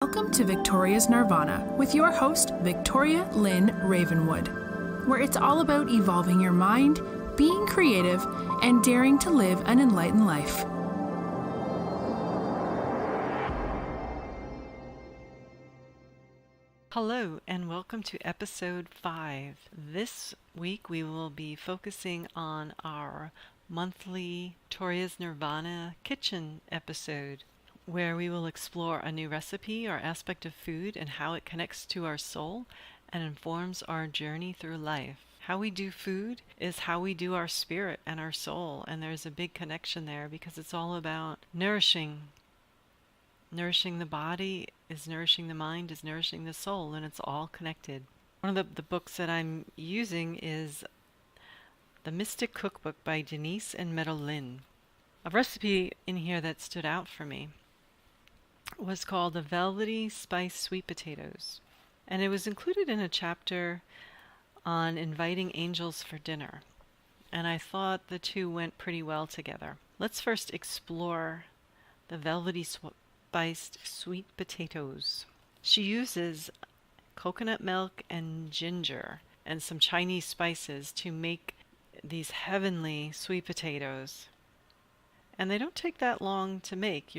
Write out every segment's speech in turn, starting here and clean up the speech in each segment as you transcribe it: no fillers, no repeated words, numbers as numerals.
Welcome to Victoria's Nirvana with your host, Victoria Lynn Ravenwood, where it's all about evolving your mind, being creative, and daring to live an enlightened life. Hello and welcome to episode 5. This week we will be focusing on our monthly Victoria's Nirvana kitchen episode, where we will explore a new recipe or aspect of food and how it connects to our soul and informs our journey through life. How we do food is how we do our spirit and our soul, and there's a big connection there because it's all about nourishing. Nourishing the body is nourishing the mind, is nourishing the soul, and it's all connected. One of the books that I'm using is The Mystic Cookbook by Denise and Medellin. A recipe in here that stood out for me was called the Velvety Spice Sweet Potatoes, and it was included in a chapter on inviting angels for dinner, and I thought the two went pretty well together. Let's first explore the velvety spiced sweet potatoes. She uses coconut milk and ginger and some Chinese spices to make these heavenly sweet potatoes, and they don't take that long to make.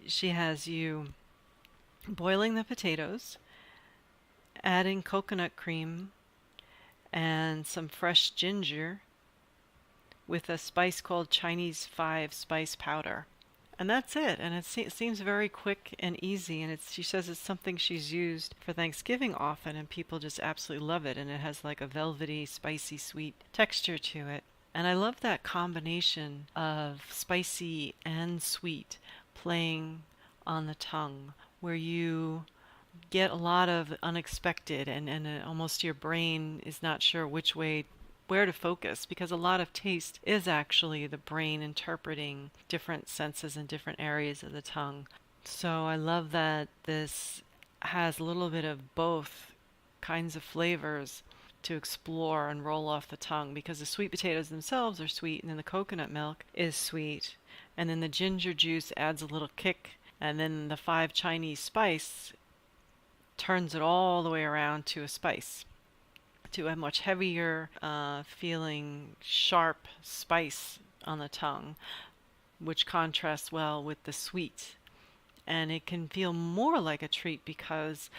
She has you boiling the potatoes, adding coconut cream and some fresh ginger with a spice called Chinese 5 spice powder. And that's it. And it seems very quick and easy. And she says it's something she's used for Thanksgiving often, and people just absolutely love it. And it has like a velvety, spicy, sweet texture to it. And I love that combination of spicy and sweet playing on the tongue, where you get a lot of unexpected and almost your brain is not sure where to focus, because a lot of taste is actually the brain interpreting different senses in different areas of the tongue. So I love that this has a little bit of both kinds of flavors to explore and roll off the tongue, because the sweet potatoes themselves are sweet, and then the coconut milk is sweet, and then the ginger juice adds a little kick, and then the 5 Chinese spice turns it all the way around to a spice, to a much heavier feeling sharp spice on the tongue, which contrasts well with the sweet. And it can feel more like a treat because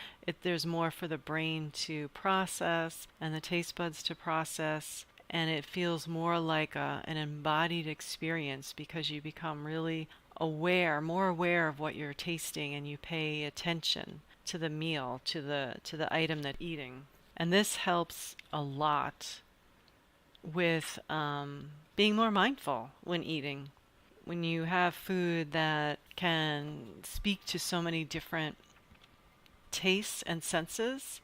there's more for the brain to process and the taste buds to process, and it feels more like an embodied experience because you become really more aware of what you're tasting, and you pay attention to the meal, to the item that you're eating. And this helps a lot with being more mindful when eating. When you have food that can speak to so many different tastes and senses,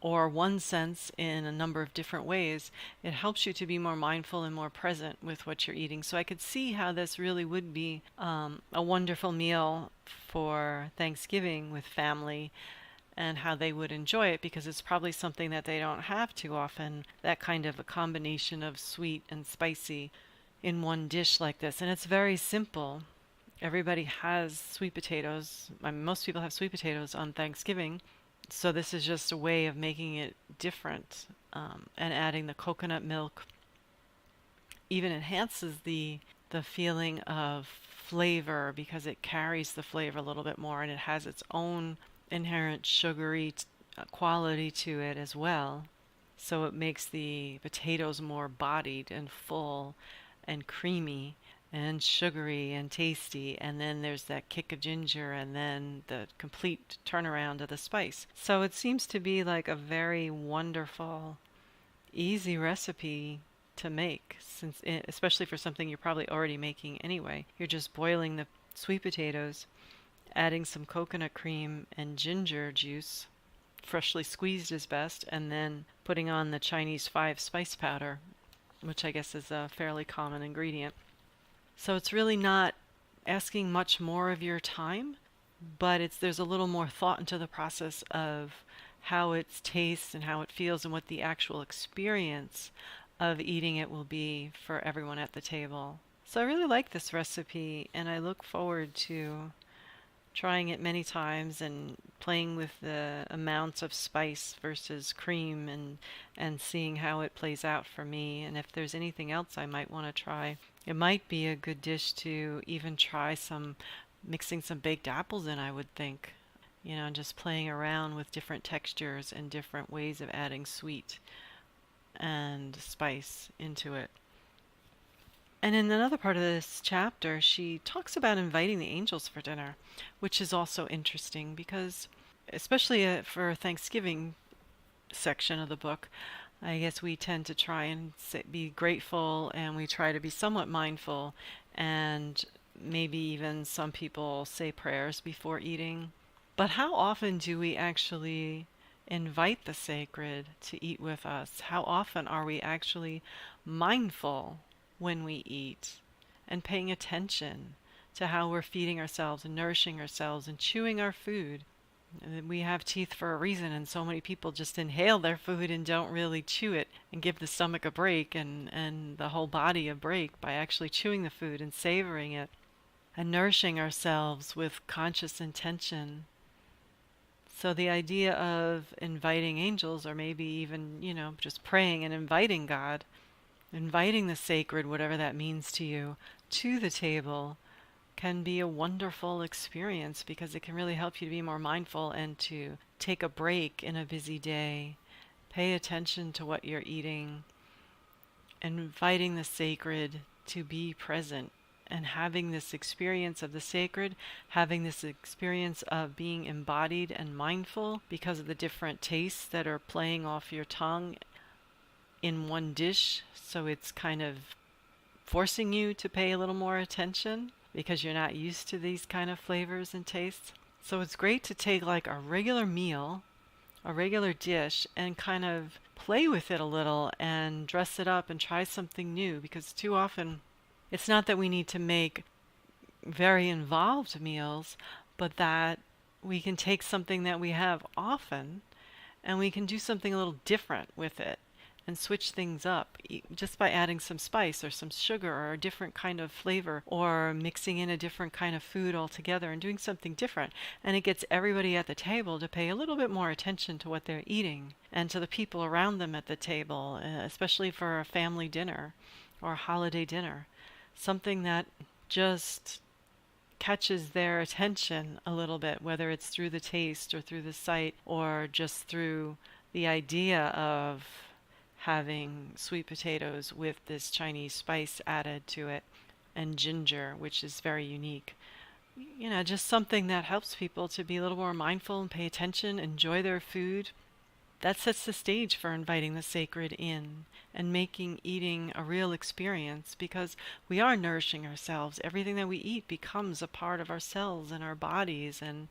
or one sense in a number of different ways, it helps you to be more mindful and more present with what you're eating. So I could see how this really would be a wonderful meal for Thanksgiving with family, and how they would enjoy it, because it's probably something that they don't have too often, that kind of a combination of sweet and spicy in one dish like this. And it's very simple. Everybody has sweet potatoes. Most people have sweet potatoes on Thanksgiving. So this is just a way of making it different, and adding the coconut milk even enhances the feeling of flavor, because it carries the flavor a little bit more, and it has its own inherent sugary quality to it as well. So it makes the potatoes more bodied and full and creamy and sugary and tasty, and then there's that kick of ginger, and then the complete turnaround of the spice. So it seems to be like a very wonderful, easy recipe to make, especially for something you're probably already making anyway. You're just boiling the sweet potatoes, adding some coconut cream and ginger juice, freshly squeezed is best, and then putting on the Chinese 5 spice powder, which I guess is a fairly common ingredient. So it's really not asking much more of your time, but there's a little more thought into the process of how it tastes and how it feels, and what the actual experience of eating it will be for everyone at the table. So I really like this recipe, and I look forward to trying it many times and playing with the amounts of spice versus cream and seeing how it plays out for me. And if there's anything else I might want to try, it might be a good dish to even try some mixing some baked apples in, I would think. Just playing around with different textures and different ways of adding sweet and spice into it. And in another part of this chapter, she talks about inviting the angels for dinner, which is also interesting because, especially for Thanksgiving section of the book, I guess we tend to try and be grateful, and we try to be somewhat mindful, and maybe even some people say prayers before eating. But how often do we actually invite the sacred to eat with us? How often are we actually mindful when we eat and paying attention to how we're feeding ourselves and nourishing ourselves and chewing our food? We have teeth for a reason, and so many people just inhale their food and don't really chew it and give the stomach a break and the whole body a break by actually chewing the food and savoring it and nourishing ourselves with conscious intention. So the idea of inviting angels, or maybe even, just praying and inviting God, inviting the sacred, whatever that means to you, to the table can be a wonderful experience because it can really help you to be more mindful and to take a break in a busy day. Pay attention to what you're eating, inviting the sacred to be present and having this experience of the sacred, having this experience of being embodied and mindful because of the different tastes that are playing off your tongue in one dish. So it's kind of forcing you to pay a little more attention because you're not used to these kind of flavors and tastes. So it's great to take like a regular meal, a regular dish, and kind of play with it a little and dress it up and try something new, because too often it's not that we need to make very involved meals, but that we can take something that we have often and we can do something a little different with it and switch things up just by adding some spice or some sugar or a different kind of flavor, or mixing in a different kind of food altogether and doing something different. And it gets everybody at the table to pay a little bit more attention to what they're eating and to the people around them at the table, especially for a family dinner or a holiday dinner. Something that just catches their attention a little bit, whether it's through the taste or through the sight or just through the idea of having sweet potatoes with this Chinese spice added to it and ginger, which is very unique. Just something that helps people to be a little more mindful and pay attention, enjoy their food. That sets the stage for inviting the sacred in and making eating a real experience, because we are nourishing ourselves. Everything that we eat becomes a part of our cells and our bodies and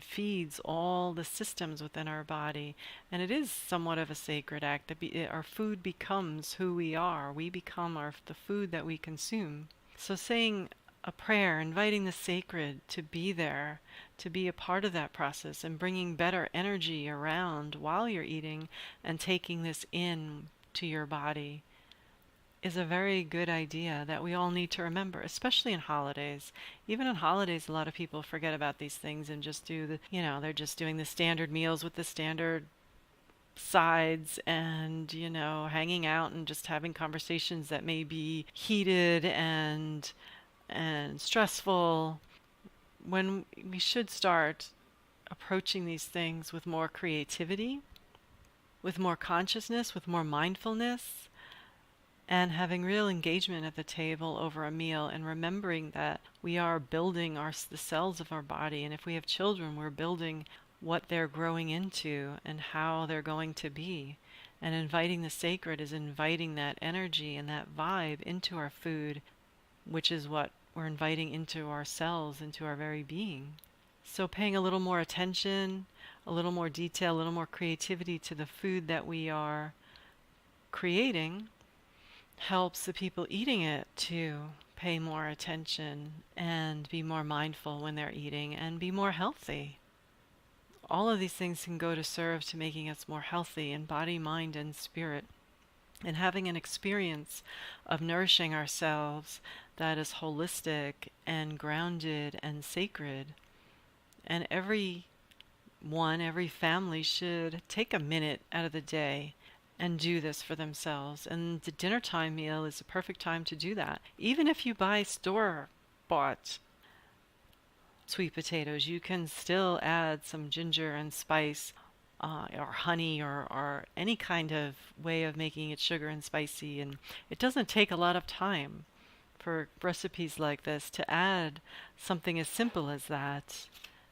feeds all the systems within our body. And it is somewhat of a sacred act. Our food becomes who we are. We become the food that we consume. So saying a prayer, inviting the sacred to be there, to be a part of that process, and bringing better energy around while you're eating and taking this in to your body is a very good idea that we all need to remember, especially in holidays. Even in holidays, a lot of people forget about these things and just do they're just doing the standard meals with the standard sides and, hanging out and just having conversations that may be heated and stressful, when we should start approaching these things with more creativity, with more consciousness, with more mindfulness, and having real engagement at the table over a meal, and remembering that we are building the cells of our body. And if we have children, we're building what they're growing into and how they're going to be. And inviting the sacred is inviting that energy and that vibe into our food, which is what we're inviting into ourselves, into our very being. So paying a little more attention, a little more detail, a little more creativity to the food that we are creating helps the people eating it to pay more attention and be more mindful when they're eating and be more healthy. All of these things can go to serve to making us more healthy in body, mind, and spirit, and having an experience of nourishing ourselves that is holistic and grounded and sacred And every family should take a minute out of the day and do this for themselves. And the dinner time meal is a perfect time to do that. Even if you buy store-bought sweet potatoes, you can still add some ginger and spice or honey or any kind of way of making it sugar and spicy. And it doesn't take a lot of time for recipes like this to add something as simple as that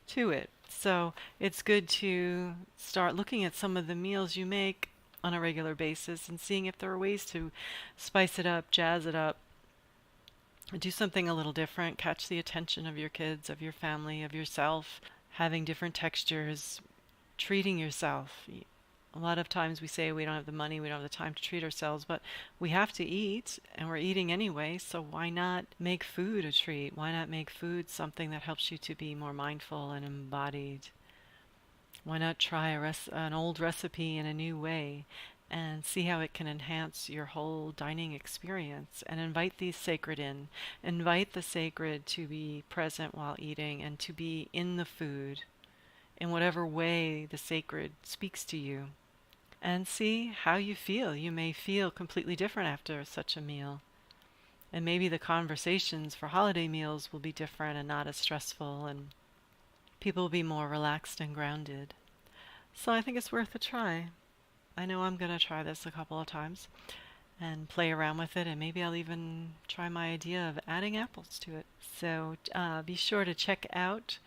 to it. So it's good to start looking at some of the meals you make on a regular basis and seeing if there are ways to spice it up, jazz it up, do something a little different, catch the attention of your kids, of your family, of yourself, having different textures, treating yourself. A lot of times we say we don't have the money, we don't have the time to treat ourselves, but we have to eat, and we're eating anyway, so why not make food a treat? Why not make food something that helps you to be more mindful and embodied? Why not try an old recipe in a new way and see how it can enhance your whole dining experience, and invite the sacred in. Invite the sacred to be present while eating and to be in the food in whatever way the sacred speaks to you. And see how you feel. You may feel completely different after such a meal. And maybe the conversations for holiday meals will be different and not as stressful, and people will be more relaxed and grounded. So I think it's worth a try. I know I'm going to try this a couple of times and play around with it, and maybe I'll even try my idea of adding apples to it. So be sure to check out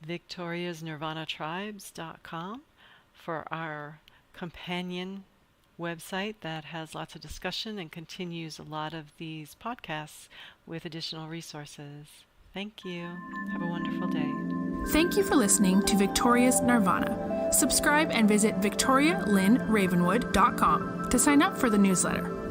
victoriasnirvanatribes.com for our companion website that has lots of discussion and continues a lot of these podcasts with additional resources. Thank you. Have a wonderful day. Thank you for listening to Victoria's Nirvana. Subscribe and visit victorialynnravenwood.com to sign up for the newsletter.